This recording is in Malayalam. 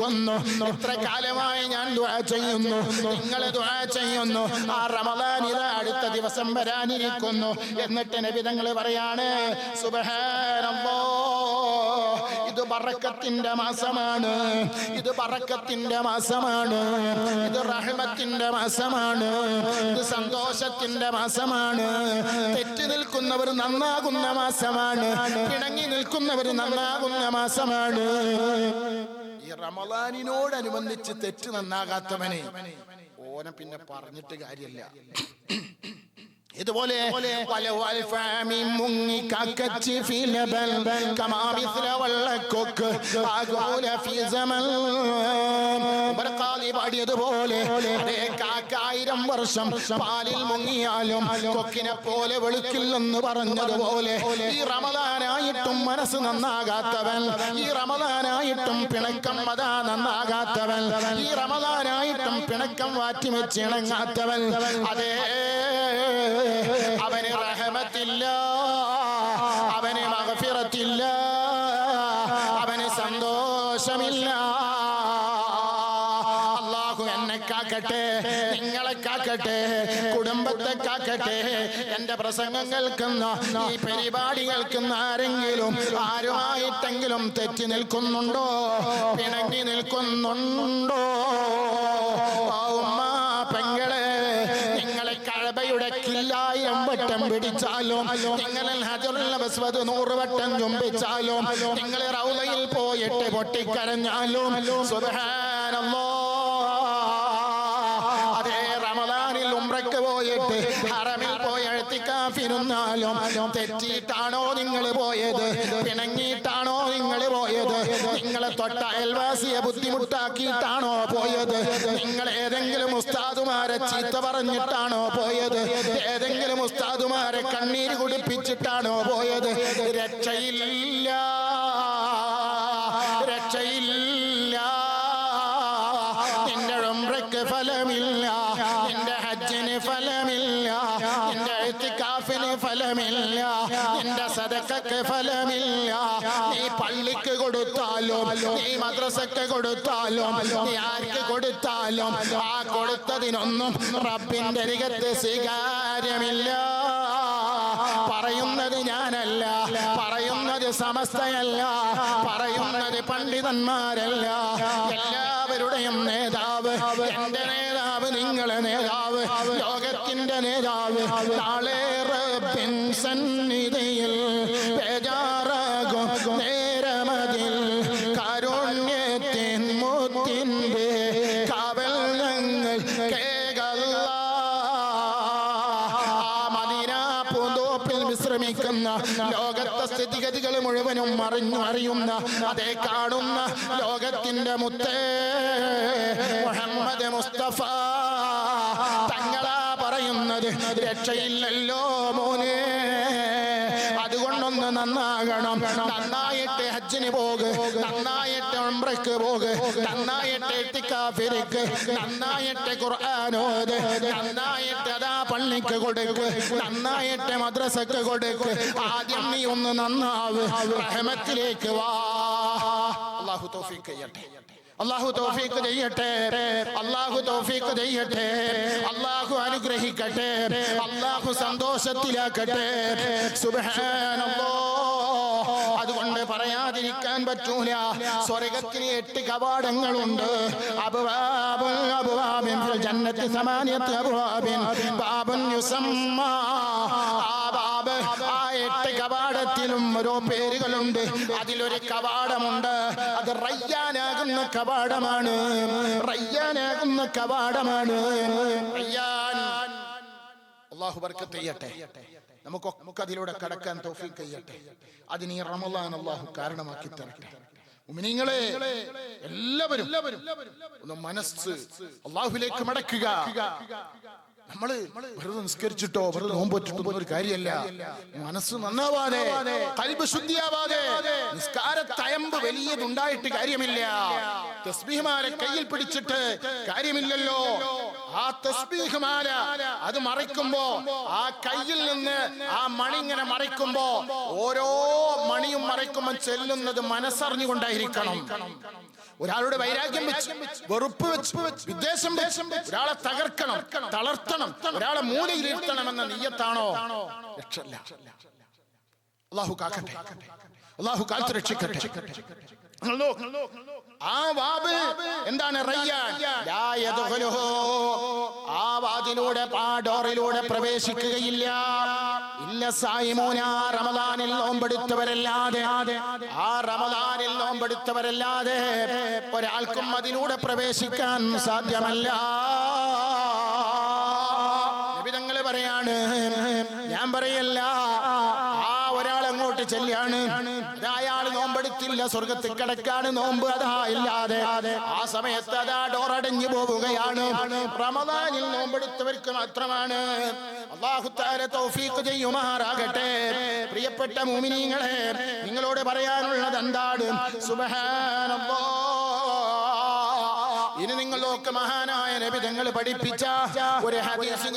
എത്ര കാലമായി ഞാൻ ദുആ ചെയ്യുന്നു, നിങ്ങൾ ദുആ ചെയ്യുന്നു, ആ റമളാൻ ഇതാ അടുത്ത ദിവസം വരാനിരിക്കുന്നു. എന്നിട്ട് നബി തങ്ങൾ പറയാണ്, സുബ്ഹാനല്ലാഹ്, ഇത് ബറക്കത്തിന്റെ മാസമാണ്, ഇത് ബറക്കത്തിന്റെ മാസമാണ്, ഇത് റഹ്മത്തിന്റെ മാസമാണ്, ഇത് സന്തോഷത്തിന്റെ മാസമാണ്, തെറ്റി നിൽക്കുന്നവർ നന്നാകുന്ന മാസമാണ്, പിണങ്ങി നിൽക്കുന്നവർ നന്നാകുന്ന മാസമാണ്. ഈ റമളാനിനോടനുബന്ധിച്ച് തെറ്റ് നന്നാകാത്തവനെ ഓനെ പിന്നെ പറഞ്ഞിട്ട് കാര്യമില്ല. ഇതുപോലെ മുങ്ങി കാക്കച്ച് പാടിയതുപോലെ 1000 വർഷം പാലിൽ മുങ്ങിയാലും കൊക്കിനെ പോലെ വെളുക്കില്ലെന്ന് പറഞ്ഞതുപോലെ ഈ റമളാനായിട്ടും മനസ്സ് നന്നാകാത്തവൻ, ഈ റമളാനായിട്ടും പിണക്കം അതാ നന്നാകാത്തവൻ, ഈ റമളാനായിട്ടും പിണക്കം വാറ്റിവെച്ച് ഇണങ്ങാത്തവൻ, അതേ അവന് റഹ്മത്തില്ല, അവന് മഗ്ഫിറത്തില്ല, അവന് സന്തോഷമില്ല. അല്ലാഹു എന്നെ കാക്കട്ടെ, നിങ്ങളെ കാക്കട്ടെ, കുടുംബത്തെ കാക്കട്ടെ. എന്റെ പ്രസംഗം കേൾക്കുന്ന, ഈ പരിപാടി കേൾക്കുന്ന ആരെങ്കിലും ആരുമായിട്ടെങ്കിലും തെറ്റി നിൽക്കുന്നുണ്ടോ, പിണങ്ങി നിൽക്കുന്നുണ്ടോ? ഉമ്മ പെങ്ങളെ, നിങ്ങളെ കഅബയുടെ 1000 വട്ടം പിടിച്ചാലും, നിങ്ങളെ ഹജറുൽ അസ്വദ് 100 വട്ടം ചുംബിച്ചാലും, നിങ്ങൾ റൗളയിൽ പോയിട്ട് പൊട്ടിക്കരഞ്ഞാലും, സുബ്ഹാനല്ലാഹ്, അതേ റമളാനിൽ ഉംറയ്ക്ക് പോയിട്ട് ഹറമിൽ പോയി ഇഅ്തികാഫിരുന്നാലും തെറ്റിയിട്ടാണോ നിങ്ങൾ പോയത്, പിണങ്ങിയിട്ടാണോ നിങ്ങൾ പോയത്, നിങ്ങളെ തൊട്ട അയൽവാസിയെ ബുദ്ധിമുട്ടാക്കിയിട്ടാണോ പോയത്, നിങ്ങൾ ഏതെങ്കിലും ഉസ്താദുമാരെ ചീത്ത പറഞ്ഞിട്ടാണോ പോയത്, ഏതെങ്കിലും ഉസ്താദുമാരെ കണ്ണീര് കുടിപ്പിച്ചിട്ടാണോ പോയത്? രക്ഷയില്ല, രക്ഷയില്ല. നിന്റെ ഉംറയ്ക്ക് ഫലമില്ല, നിന്റെ ഹജ്ജിന് ഫലമില്ല, നിന്റെ ഇഅ്തികാഫിന് ഫലമില്ല, നിന്റെ സദഖക്ക് ഫലമില്ല. നീ പള്ളിക്ക് കൊടുത്താലും, നീ മദ്രസക്ക് കൊടുത്താലും, നീ ആർക്ക് കൊടുത്താലും ആ കൊടുത്തതിനൊന്നും റബ്ബിന്റെ അരികത്ത് സ്വീകാര്യമില്ല. പറയുന്നത് ഞാനല്ല, പറയുന്നത് സമസ്തയല്ല, പറയുന്നത് പണ്ഡിതന്മാരല്ല, എല്ലാവരുടെയും നേതാവ്, എന്റെ നേതാവ്, നിങ്ങളെ നേതാവ്, ലോകത്തിന്റെ നേതാവ്, നാളെ റബ്ബിൻ സന്നിധിയിൽ ബേജാറാകും നേരമതിൽ കാരുണ്യത്തിൻ മുത്തിന്റെ കാവൽ ഞങ്ങൾ കേകല്ലാ. വിശ്രമിക്കുന്ന ലോകത്തെ സ്ഥിതിഗതികൾ മുഴുവനും അറിയുന്ന, അതേ കാണുന്ന ലോകത്തിന്റെ മുത്തേ മുഹമ്മദ് മുസ്തഫ തങ്ങളാ പറയുന്നത്, രക്ഷയില്ലല്ലോ മോനെ. അതുകൊണ്ടൊന്ന് നന്നാകണം, നന്നായിട്ട് ഹജ്ജിന് പോക്, നന്നായിട്ട് ഉംറയ്ക്ക് പോക്, നന്നായിട്ട് ഇഅ്തികാഫിലേക്ക്, നന്നായിട്ട് ഖുർആൻ ഓത്, നന്നായിട്ട് അതാ പള്ളിക്ക് കൊടുക്ക്, നന്നായിട്ട് മദ്രസക്ക് കൊടുക്ക്. ആദ്യം നീ ഒന്ന് നന്നാവ്, റഹ്മത്തിലേക്ക് വാ. അല്ലാഹു തൗഫീഖ് ചെയ്യട്ടെ, അല്ലാഹു തൗഫീഖ് ചെയ്യട്ടെ, അല്ലാഹു തൗഫീഖ് ചെയ്യട്ടെ, അല്ലാഹു അനുഗ്രഹിക്കട്ടെ, അല്ലാഹു സന്തോഷത്തിലാക്കട്ടെ. സുബ്ഹാനല്ലാഹ്. അതുകൊണ്ട് പറയാതിരിക്കാൻ പറ്റൂല, സ്വർഗ്ഗത്തിന് 8 കവാടങ്ങളുണ്ട്. അബ്വാബുൽ അബ്വാബിൻ ഫിൽ ജന്നത്തി 8 അബ്വാബിൻ ബാബുൻ യുസമ്മാ. ആ 8 കവാടത്തിലും ഓരോ പേരുകളുണ്ട്. അതിലൊരു കവാടമുണ്ട്, അത് റയ്യാനാകുന്ന കവാടമാണ്, റയ്യാനാകുന്ന കവാടമാണ്. റയ്യാൻ. അല്ലാഹു ബർക്കത്ത് ചെയ്യട്ടെ, നമുക്കൊക്കെ അതിലൂടെ കടക്കാൻ തൗഫീഖ് ചെയ്യട്ടെ. അതിന് ഈ റമളാൻ അല്ലാഹു കാരണമാക്കി തരട്ടെ. മുഅ്മിനീങ്ങളെ, എല്ലാവരും ഒന്ന് മനസ്സ് അല്ലാഹുവിലേക്ക് മടക്കുക. നമ്മള് വെറുതെ നിസ്കരിച്ചിട്ടോ വെറുതെ നോമ്പൊറ്റിട്ടോ ഒരു കാര്യമല്ല. മനസ്സ് നന്നാവാതെ, ഖൽബ് ശുദ്ധിയാവാതെ നിസ്കാരത്തയമ്പ് വലിയതുണ്ടായിട്ട് കാര്യമില്ല. തസ്ബീഹ് മാല കയ്യിൽ പിടിച്ചിട്ട് കാര്യമില്ലല്ലോ. ആ തസ്ബീഹ് മാല അത് മറിക്കുമ്പോ, ആ കയ്യിൽ നിന്ന് ആ മണി ഇങ്ങനെ മറിക്കുമ്പോ, ഓരോ മണിയും മറിക്കുമ്പോൾ ചെല്ലുന്നത് മനസ്സറിഞ്ഞുകൊണ്ടായിരിക്കണം. ഒരാളുടെ വൈരാഗ്യം വെച്ച്, വെറുപ്പ് വെച്ച്, വിദ്വേഷം വെച്ച് ഒരാളെ തകർക്കണം, തളർത്തണം, ഒരാളെ മൂലയിലിരുത്തണമെന്ന നിയ്യത്താണോ? രക്ഷല്ല. അല്ലാഹു കാക്കട്ടെ, അല്ലാഹു കാത്തു രക്ഷിക്കട്ടെ. ആ വാബ് എന്താണ്? റയ്യാൻ. ലാ യദ്ഖുലുഹു, ആ വാതിലൂടെ, ആ ഡോറിലൂടെ പ്രവേശിക്കുകയില്ല ഇല്ല സായിമൂന, റമദാനിൽ നോമ്പെടുത്തവരല്ലാതെ, ആ റമദാനിൽ നോമ്പെടുത്തവരല്ലാതെ ഒരാൾക്കും അതിലൂടെ പ്രവേശിക്കാൻ സാധ്യമല്ല. നബി തങ്ങൾ പറയാണ്, ഞാൻ പറയല്ല, ആ ഒരാൾ അങ്ങോട്ട് ചെല്ലാണ്, അയാൾ നോമ്പെടുത്തില്ല, സ്വർഗത്തിൽ കിടക്കാണ്, നോമ്പ് അതാ ഇല്ലാതെ. ആ സമയത്ത് അതാ ഡോറടഞ്ഞു പോവുകയാണ്. റമദാനിൽ നോമ്പെടുത്തവർക്ക് മാത്രമാണ്. അല്ലാഹു തആല തൗഫീഖ് ചെയ്യുമാറാകട്ടെ. പ്രിയപ്പെട്ട മുഅ്മിനീങ്ങളെ, നിങ്ങളോട് പറയാനുള്ളത് എന്താണ്? സുബ്ഹാനല്ലാഹ്. ഇനി നിങ്ങളൊക്കെ മഹാനായ നബി തങ്ങൾ പഠിപ്പിച്ച ഒരു ഹദീസ്